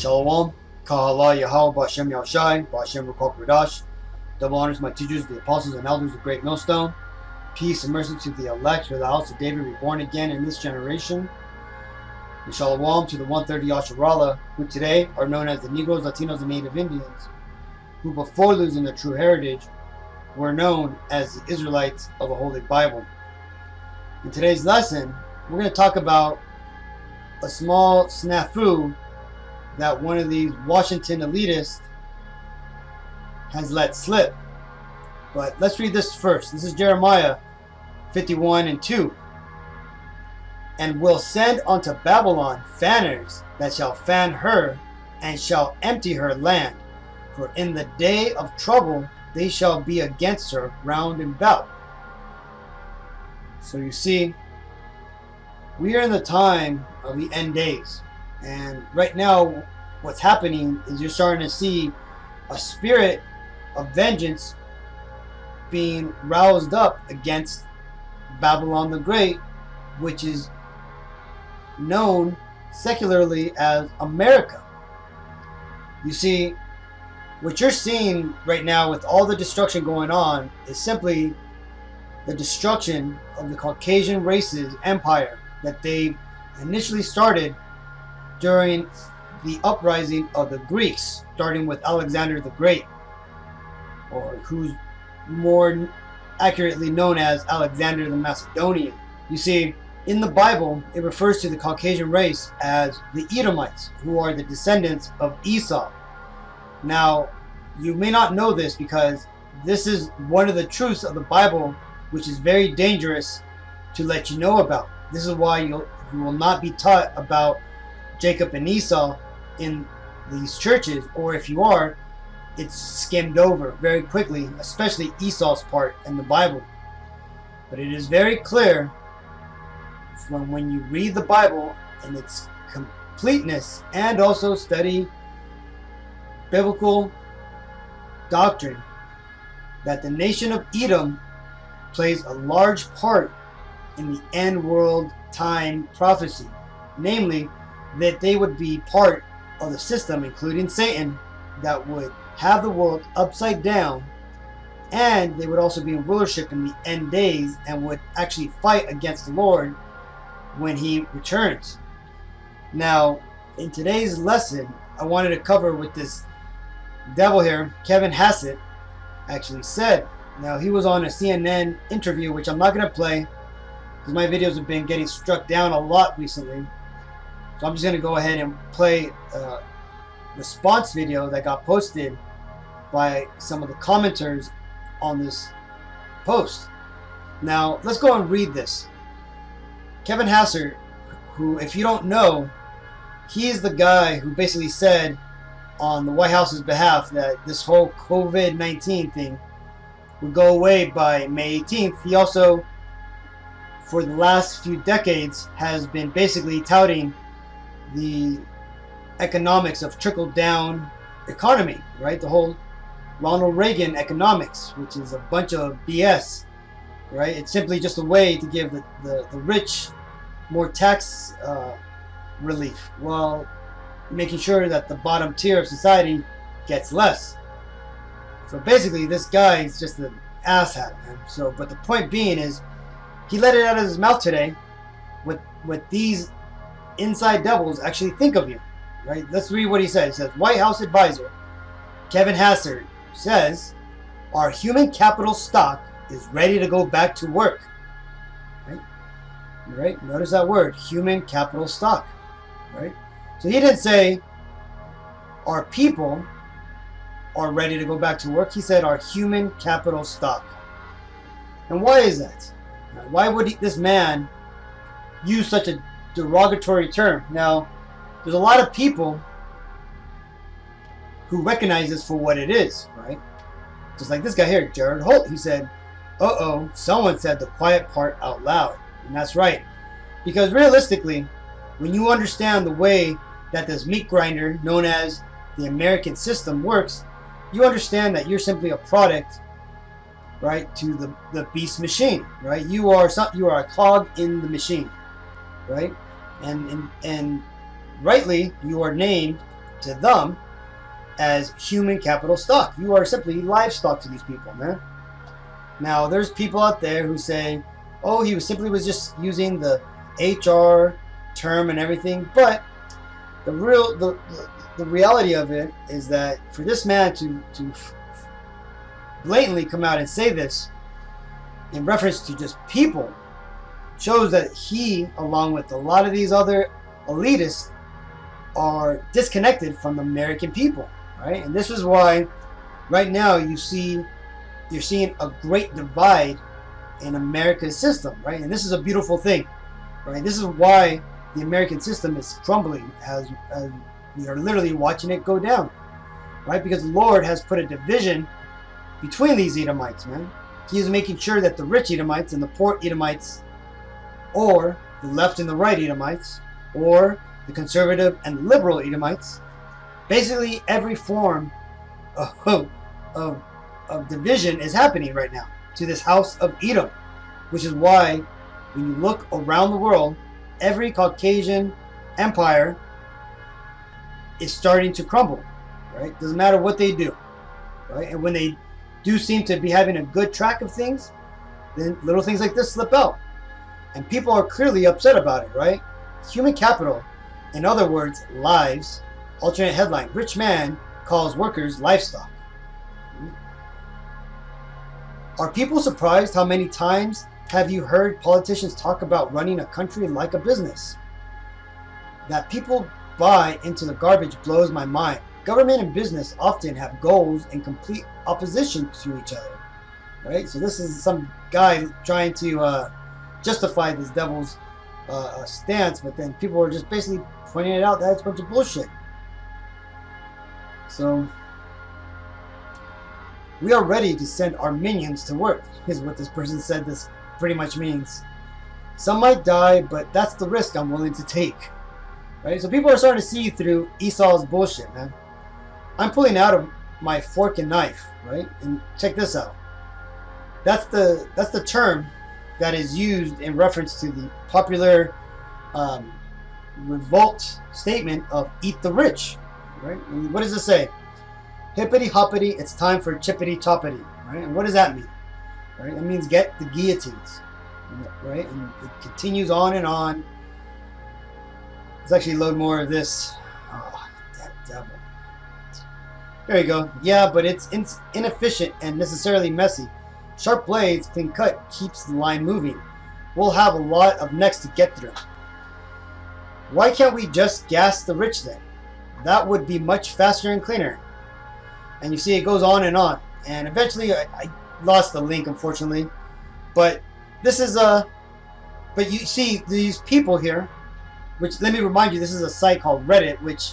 Shalom, Kahala Yahweh Bashem Yahushai, Bashem Rukok Radash. Double honors to my teachers, the apostles and elders of Great Millstone. Peace and mercy to the elect, for the house of David reborn again in this generation. And Shalom to the 130 Yasharala, who today are known as the Negroes, Latinos, and Native Indians, who before losing their true heritage were known as the Israelites of the Holy Bible. In today's lesson, we're going to talk about a small snafu that one of these Washington elitists has let slip. But let's read this first. This is Jeremiah 51:2. And will send unto Babylon fanners that shall fan her, and shall empty her land. For in the day of trouble they shall be against her round about. So you see, we are in the time of the end days. And right now, what's happening is you're starting to see a spirit of vengeance being roused up against Babylon the Great, which is known secularly as America. You see, what you're seeing right now with all the destruction going on is simply the destruction of the Caucasian races empire that they initially started during the uprising of the Greeks, starting with Alexander the Great, or who's more accurately known as Alexander the Macedonian. You see, in the Bible, it refers to the Caucasian race as the Edomites, who are the descendants of Esau. Now, you may not know this because this is one of the truths of the Bible which is very dangerous to let you know about. This is why you will not be taught about Jacob and Esau in these churches, or if you are, it's skimmed over very quickly, especially Esau's part in the Bible. But it is very clear from when you read the Bible in its completeness and also study biblical doctrine that the nation of Edom plays a large part in the end world time prophecy, namely that they would be part of the system, including Satan, that would have the world upside down, and they would also be in rulership in the end days and would actually fight against the Lord when he returns. Now, in today's lesson, I wanted to cover what this devil here, Kevin Hassett, actually said. Now, he was on a CNN interview, which I'm not going to play because my videos have been getting struck down a lot recently. So I'm just going to go ahead and play a response video that got posted by some of the commenters on this post. Now, let's go and read this. Kevin Hassett, who, if you don't know, he is the guy who basically said on the White House's behalf that this whole COVID-19 thing would go away by May 18th. He also, for the last few decades, has been basically touting the economics of trickle-down economy, right? The whole Ronald Reagan economics, which is a bunch of BS, right? It's simply just a way to give the rich more tax relief, while making sure that the bottom tier of society gets less. So basically, this guy is just an asshat, man. So, but the point being is, he let it out of his mouth today what these inside devils actually think of you, right? Let's read what he said. He says, White House advisor Kevin Hassett says, our human capital stock is ready to go back to work. Right? Notice that word, human capital stock. Right? So he didn't say our people are ready to go back to work. He said our human capital stock. And why is that? Why would this man use such a derogatory term? Now, there's a lot of people who recognize this for what it is, right? Just like this guy here, Jared Holt. He said, uh-oh, someone said the quiet part out loud. And that's right. Because realistically, when you understand the way that this meat grinder known as the American system works, you understand that you're simply a product, right, to the beast machine, right? You are a cog in the machine, right? And rightly, you are named to them as human capital stock. You are simply livestock to these people, man. Now, there's people out there who say, oh, he was just using the HR term and everything, but the reality of it is that for this man to blatantly come out and say this in reference to just people shows that he, along with a lot of these other elitists, are disconnected from the American people, right? And this is why right now you're seeing a great divide in America's system, right? And this is a beautiful thing, right? This is why the American system is crumbling as we are literally watching it go down, right? Because the Lord has put a division between these Edomites, man. He is making sure that the rich Edomites and the poor Edomites, or the left and the right Edomites, or the conservative and liberal Edomites, basically every form of division is happening right now to this house of Edom, which is why when you look around the world, every Caucasian empire is starting to crumble, right? Doesn't matter what they do, right? And when they do seem to be having a good track of things, then little things like this slip out. And people are clearly upset about it, right? Human capital, in other words, lives, alternate headline, rich man calls workers livestock. Are people surprised how many times have you heard politicians talk about running a country like a business? That people buy into the garbage blows my mind. Government and business often have goals in complete opposition to each other, right? So this is some guy trying to justify this devil's stance, but then people are just basically pointing it out that it's a bunch of bullshit. So we are ready to send our minions to work, is what this person said this pretty much means. Some might die, but that's the risk I'm willing to take. Right? So people are starting to see through Esau's bullshit, man. I'm pulling out of my fork and knife, right? And check this out. That's the term that is used in reference to the popular revolt statement of "eat the rich," right? And what does it say? Hippity hoppity, it's time for chippity choppity, right? And what does that mean? Right? It means get the guillotines, right? And it continues on and on. Let's actually load more of this. Oh, that devil. There you go. Yeah, but it's inefficient and necessarily messy. Sharp blades, clean cut, keeps the line moving. We'll have a lot of necks to get through. Why can't we just gas the rich then? That would be much faster and cleaner. And you see it goes on. And eventually I lost the link, unfortunately. But this is but you see these people here, which, let me remind you, this is a site called Reddit, which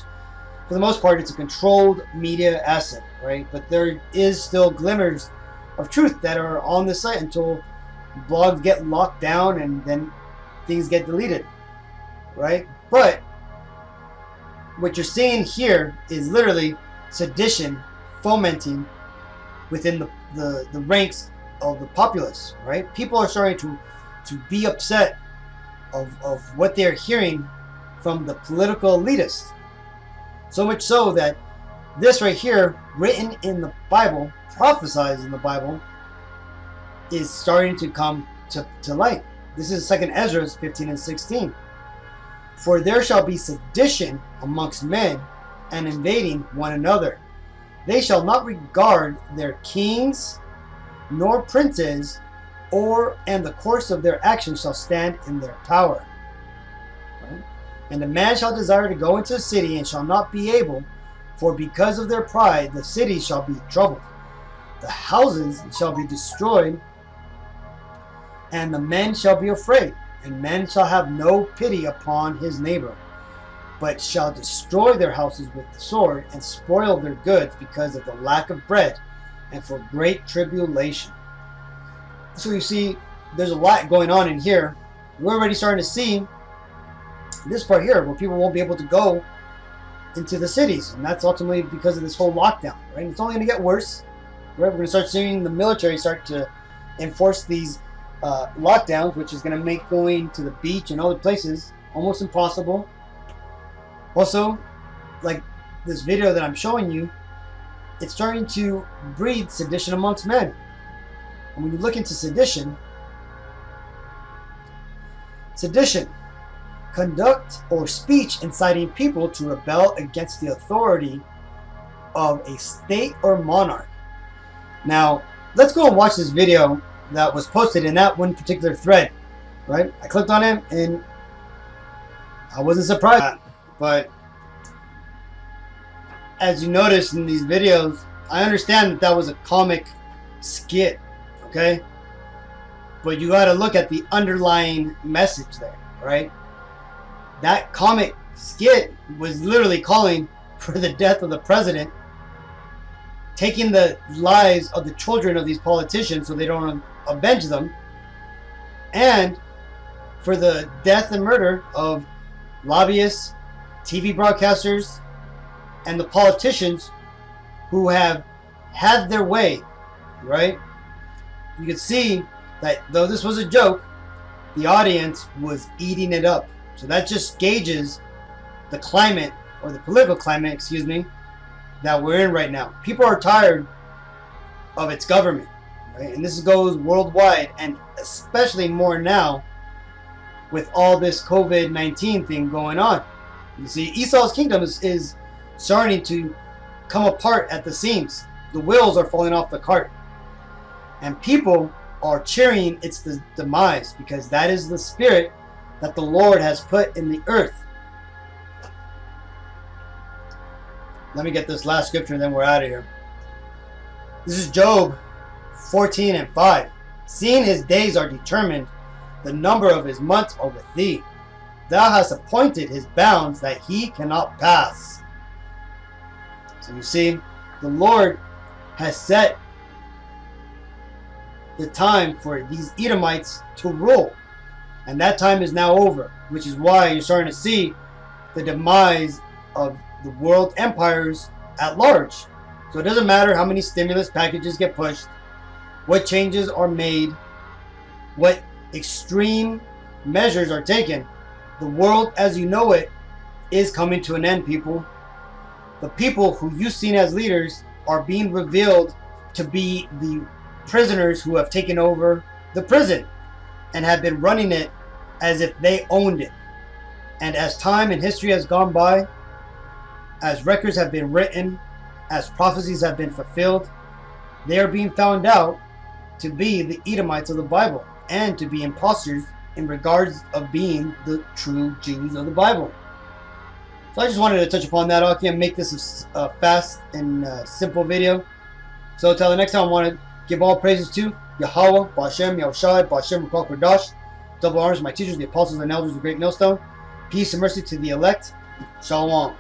for the most part it's a controlled media asset, right? But there is still glimmers of truth that are on the site until blogs get locked down and then things get deleted, right? But what you're seeing here is literally sedition fomenting within the ranks of the populace, right? People are starting to be upset of what they're hearing from the political elitists. So much so that this right here, written in the Bible, prophesied in the Bible, is starting to come to light. This is 2 Ezra 15 and 16. For there shall be sedition amongst men, and invading one another. They shall not regard their kings nor princes, and the course of their actions shall stand in their power. Right? And a man shall desire to go into a city, and shall not be able, for because of their pride the city shall be troubled. The houses shall be destroyed, and the men shall be afraid, and men shall have no pity upon his neighbor, but shall destroy their houses with the sword, and spoil their goods because of the lack of bread, and for great tribulation. So you see, there's a lot going on in here. We're already starting to see this part here, where people won't be able to go into the cities, and that's ultimately because of this whole lockdown, right? And it's only going to get worse, right? We're going to start seeing the military start to enforce these lockdowns, which is going to make going to the beach and other places almost impossible. Also, like this video that I'm showing you, it's starting to breed sedition amongst men. And when you look into sedition, conduct or speech inciting people to rebel against the authority of a state or monarch. Now, let's go and watch this video that was posted in that one particular thread, right? I clicked on it and I wasn't surprised, but as you notice in these videos, I understand that that was a comic skit, okay? But you got to look at the underlying message there, right? That comic skit was literally calling for the death of the president, taking the lives of the children of these politicians so they don't avenge them, and for the death and murder of lobbyists, TV broadcasters, and the politicians who have had their way, right? You can see that though this was a joke, the audience was eating it up. So that just gauges the climate, or the political climate, excuse me, that we're in right now. People are tired of its government, right? And this goes worldwide, and especially more now with all this COVID-19 thing going on. You see, Esau's kingdom is starting to come apart at the seams. The wheels are falling off the cart, and people are cheering its demise, because that is the spirit that the Lord has put in the earth. Let me get this last scripture and then we're out of here. This is Job 14:5. Seeing his days are determined, the number of his months are with thee. Thou hast appointed his bounds that he cannot pass. So you see, the Lord has set the time for these Edomites to rule. And that time is now over, which is why you're starting to see the demise of the world empires at large. So it doesn't matter how many stimulus packages get pushed, what changes are made, what extreme measures are taken. The world as you know it is coming to an end, people. The people who you've seen as leaders are being revealed to be the prisoners who have taken over the prison and have been running it as if they owned it. And as time and history has gone by, as records have been written, as prophecies have been fulfilled, they are being found out to be the Edomites of the Bible and to be imposters in regards of being the true Jews of the Bible. So I just wanted to touch upon that, Aki, and make this a fast and simple video. So until the next time, I want to give all praises to Yahweh, Ba'ashem, Yahushai, Ba'ashem, Ruach Kodash. Double honors to my teachers, the apostles and elders of the Great Millstone. Peace and mercy to the elect. Shalom.